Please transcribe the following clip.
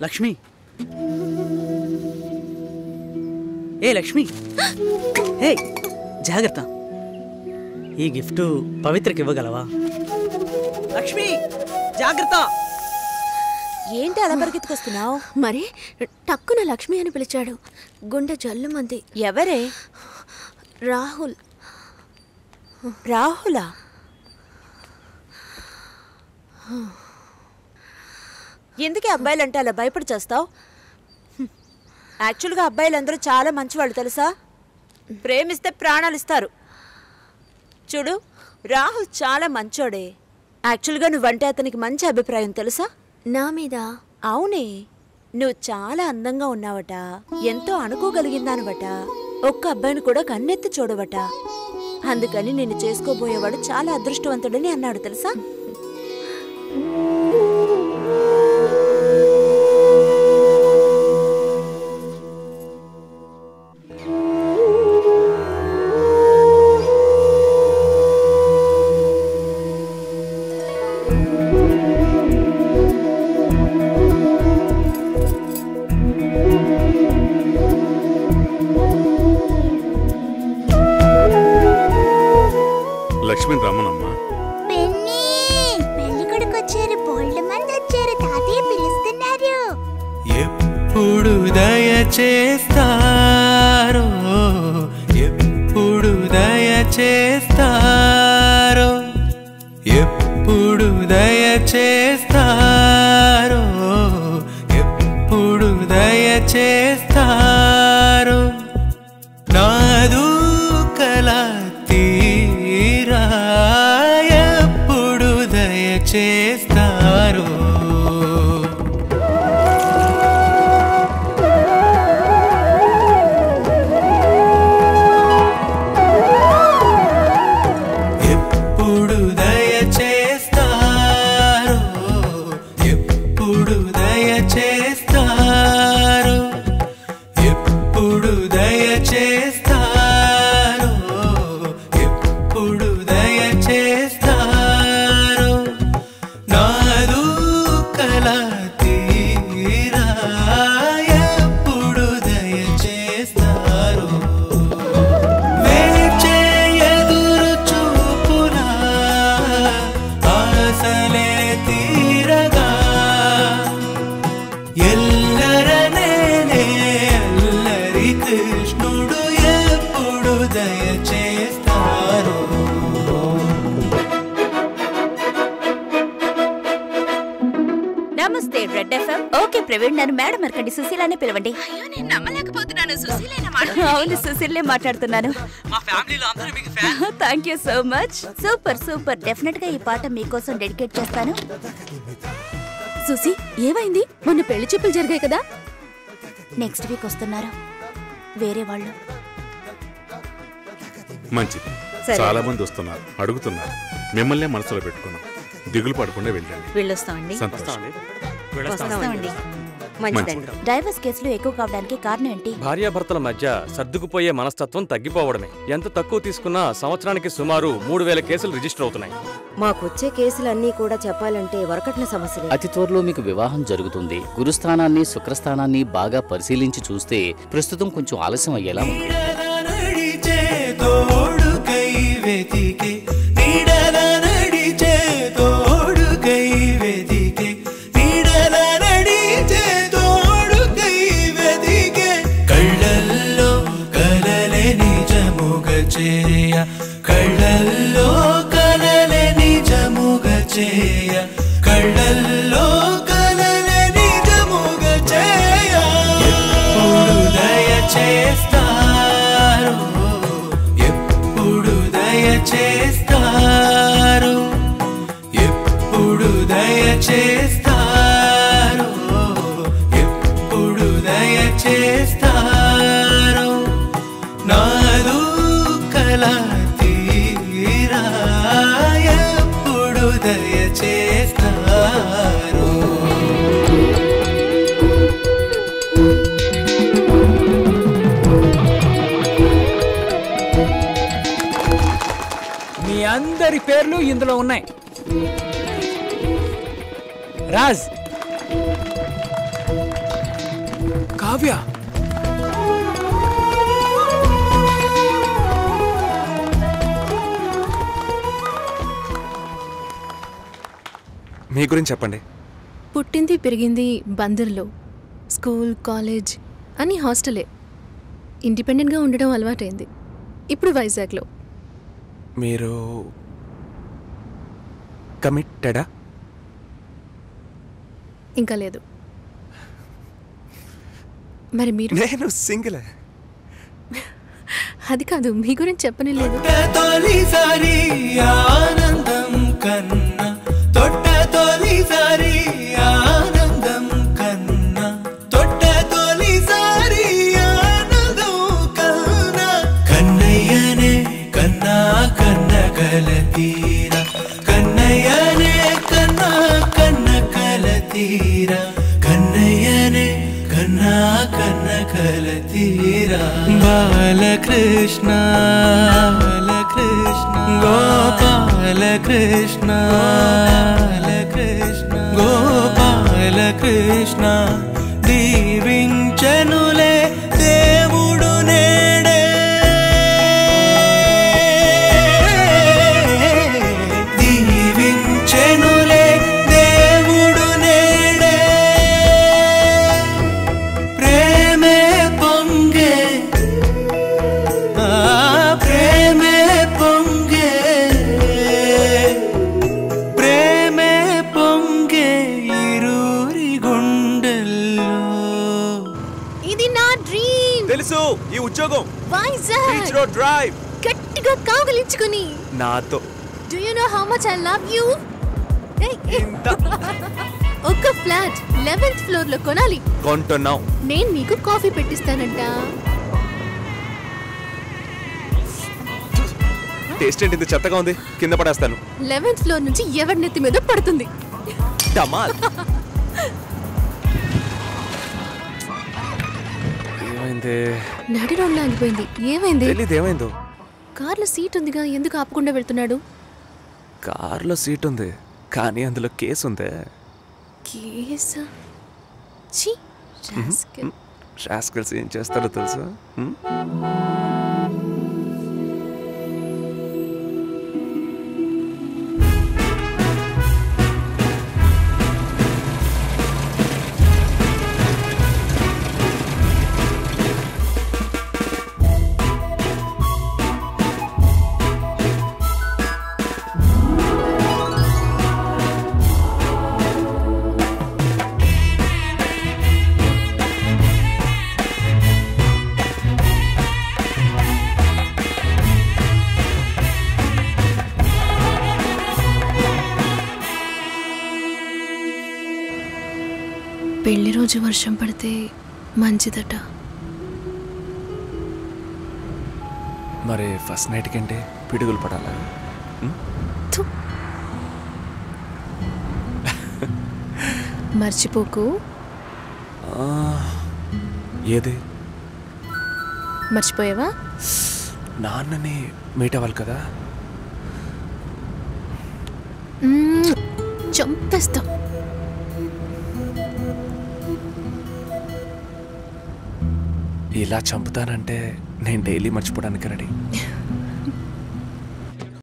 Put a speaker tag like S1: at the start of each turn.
S1: లక్ష్మి, ఏ లక్ష్మి, ఏ జాగ్రత్త. ఈ గిఫ్ట్ పవిత్రకి ఇవ్వగలవా? లక్ష్మి జాగ్రత్త.
S2: ఏంటి అలా పరిగెత్తుకొస్తున్నావు?
S3: మరి టక్కున లక్ష్మి అని పిలిచాడు. గుండె జల్లుమంది.
S2: ఎవరే?
S3: రాహుల్.
S2: రాహులా? ఎందుకే అబ్బాయిలంటే అలా భయపడి చేస్తావు? యాక్చువల్గా అబ్బాయిలందరూ చాలా మంచివాళ్ళు తెలుసా. ప్రేమిస్తే ప్రాణాలు ఇస్తారు. చూడు, రాహుల్ చాలా మంచోడే. యాక్చువల్గా నువ్వంటే అతనికి మంచి అభిప్రాయం తెలుసా?
S3: నా మీద?
S2: అవునే, నువ్వు చాలా అందంగా ఉన్నావట, ఎంతో అనుకోగలిగిందానవట, ఒక్క అబ్బాయిని కూడా కన్నెత్తి చూడవట. అందుకని నిన్ను చేసుకోబోయేవాడు చాలా అదృష్టవంతుడని అన్నాడు తెలుసా.
S4: లక్ష్మీ రమ్మనమ్మా.
S5: పెళ్లి కొడుకు వచ్చారు, బోల్డ్ మంది వచ్చారు, తాతయ్య పిలుస్తున్నారు.
S6: ఎప్పుడు దయచేస్తారో, ఎప్పుడు దయచేస్తారో, ఎప్పుడు దయచేస్తారో, ఎప్పుడు దయచేస్తారో, నాదు కలా తీరా ఎప్పుడు దయచేస్తారో. ఎప్పుడు దయచేస్తారో, ఎప్పుడు దయచేస్తారో, ఎప్పుడు దయచేస్తారో, ఎప్పుడు దయచేస్తారో, నాదు కలా తీరా ఎప్పుడు దయచేస్తారో. వేచే ఎదురు చూపునా ఆశలే తీరగా, ఎల్లరనేనే అల్లరి కృష్ణుడు ఎప్పుడు దయచేస్తారో.
S2: నమస్తే రెడ్ ఎఫ్ఎం. ఓకే ప్రవీణ్, నన్ను మేడం మరకండి, సుశీలానే పిలవండి.
S3: అయ్యో, నేను నమ్మలేకపోతున్నాను. సుశీలేనా
S2: అవును, సుశీలే మాట్లాడుతున్నాను.
S1: మా ఫ్యామిలీలో అందరూ మీకు fan.
S2: Thank you so much. Super super. Definite గా ఈ పాట మీకోసం డెడికేట్ చేస్తాను.
S3: సుశీ, ఏమైంది? మొన్న పెళ్లి చూపులు జరిగాయి కదా.
S2: నెక్స్ట్ వీక్ వస్తున్నారు వేరే వాళ్ళు.
S4: మంచిది, చాలా మంది వస్తున్నారు, అడుగుతున్నారు. మిమ్మల్నే మనసులో పెట్టుకున్నాం. దిగులు పడకుండా వెళ్ళండి.
S2: వెళ్ళొస్తామండి.
S4: సంతోషం.
S2: వస్తామండి. మంచిదండి. డైవర్స్ కేసులు ఎక్కువ కావడానికి కారణం ఏంటి?
S7: భార్యాభర్తల మధ్య సర్దుకుపోయే మనస్తత్వం తగ్గిపోవడమే. ఎంత తక్కువ తీసుకున్నా సంవత్సరానికి సుమారు 3000 కేసులు రిజిస్టర్ అవుతున్నాయి.
S2: మాకొచ్చే కేసులన్నీ కూడా చెప్పాలంటే వరకట్న సమస్యలే.
S8: అతి త్వరలో మీకు వివాహం జరుగుతుంది. గురుస్థానాన్ని శుక్రస్థానాన్ని బాగా పరిశీలించి చూస్తే ప్రస్తుతం కొంచెం ఆలస్యం అయ్యేలా ఉంది.
S6: నడిచే తోడుకై వెతికే, నీడల నడిచే తోడుకై వెతికే, నీడల నడిచే తోడుకై వెతికే, కళ్ళల్లో కలలే నిజముగ చేయ, కళ్ళల్లో కలలే నిజముగ చేయ, కళ్ళల్లో కలలే నిజముగ చేయ, ఎప్పుడు దయచేస్తారో, ఎప్పుడు దయచేస్తారో, ఎప్పుడు దయచేస్తారో, ఎప్పుడు దయచేస్తారో, నాదు కలా తీరా ఎప్పుడు దయచేస్తారో.
S9: మీ అందరి పేర్లు ఇందులో ఉన్నాయి. రాజ్,
S10: కావ్య మీ గురించి చెప్పండి.
S3: పుట్టింది పెరిగింది బందర్లో. స్కూల్ కాలేజ్ అన్నీ హాస్టలే. ఇండిపెండెంట్గా ఉండడం అలవాటైంది. ఇప్పుడు వైజాగ్లో.
S10: మీరు కమిటెడా?
S3: ఇంకా లేదు. మరి మీరు?
S10: నేను సింగిలే.
S3: అది కాదు, మీ గురించి చెప్పనే లేదు.
S6: తొలిసారి ఆనందం కన్నా తొట్ట తొలిసారి ఆనందం కన్నా తొట్ట తొలిసారి ఆనందం కన్నా కన్నయ్యనే కన్నా కన్న కలతీర కన్నయ్యనే కన్నా కన్న కలతీర కన్నయ్యనే కన్నా కన్న కలతీర బాలకృష్ణ బాలకృష్ణ గోపాలకృష్ణ బాలకృష్ణ గోపాలకృష్ణ దీవించనులే దేవుడు నేడే దీవించనులే దేవుడు నేడే ప్రేమే పొంగే ప్రేమే పొంగే ప్రేమే పొంగే ఇరురి గుండెల్లో.
S3: ఇది నా డ్రీమ్.
S10: తెలుసు ఈ ఉద్యోగం
S3: వైజాగ్
S10: బీచ్ రోడ్ డ్రైవ్
S3: గట్టిగా కావలించుకుని.
S10: నాతో.
S3: Do you know how much I love you? ఒక ఫ్లాట్ 11th ఫ్లోర్ లో కొనాలి.
S10: కొంటున్నాం.
S3: నేను నీకు కాఫీ పెట్టిస్తానంట.
S10: టేస్ట్ ఏంటి ఇంత చెత్తగా ఉంది? కింద పడేస్తాను.
S3: 11th ఫ్లోర్ నుంచి ఎవరి నెత్తి మీద పడుతుంది.
S10: డమాల్. ఏమైంది?
S3: నడి రోడ్లో ఆగిపోయింది. ఏమైంది?
S10: తెలీదు ఏమైందో.
S3: కార్లో సీట్ ఉందిగా, ఎందుకు ఆపకుండా వెళ్తున్నాడు?
S10: కార్లో సీట్ ఉంది కానీ అందులో కేసు ఉంది.
S3: కేసా? ఛీ, రాస్కెల్.
S10: రాస్కెల్స్ ఏం చేస్తారో తెలుసా?
S3: పెళ్లి రోజు వర్షం పడితే మంచిదట.
S10: మరి ఫస్ట్ నైట్ కంటే పిడుగులు పడాలా?
S3: మర్చిపోకు.
S10: ఏది?
S3: మర్చిపోయావా?
S10: నాన్నని మీట్ అవ్వాలి కదా.
S3: చంపేస్తాం.
S10: ఇలా చంపుతానంటే నేను డైలీ మర్చిపోవడానికి రెడీ.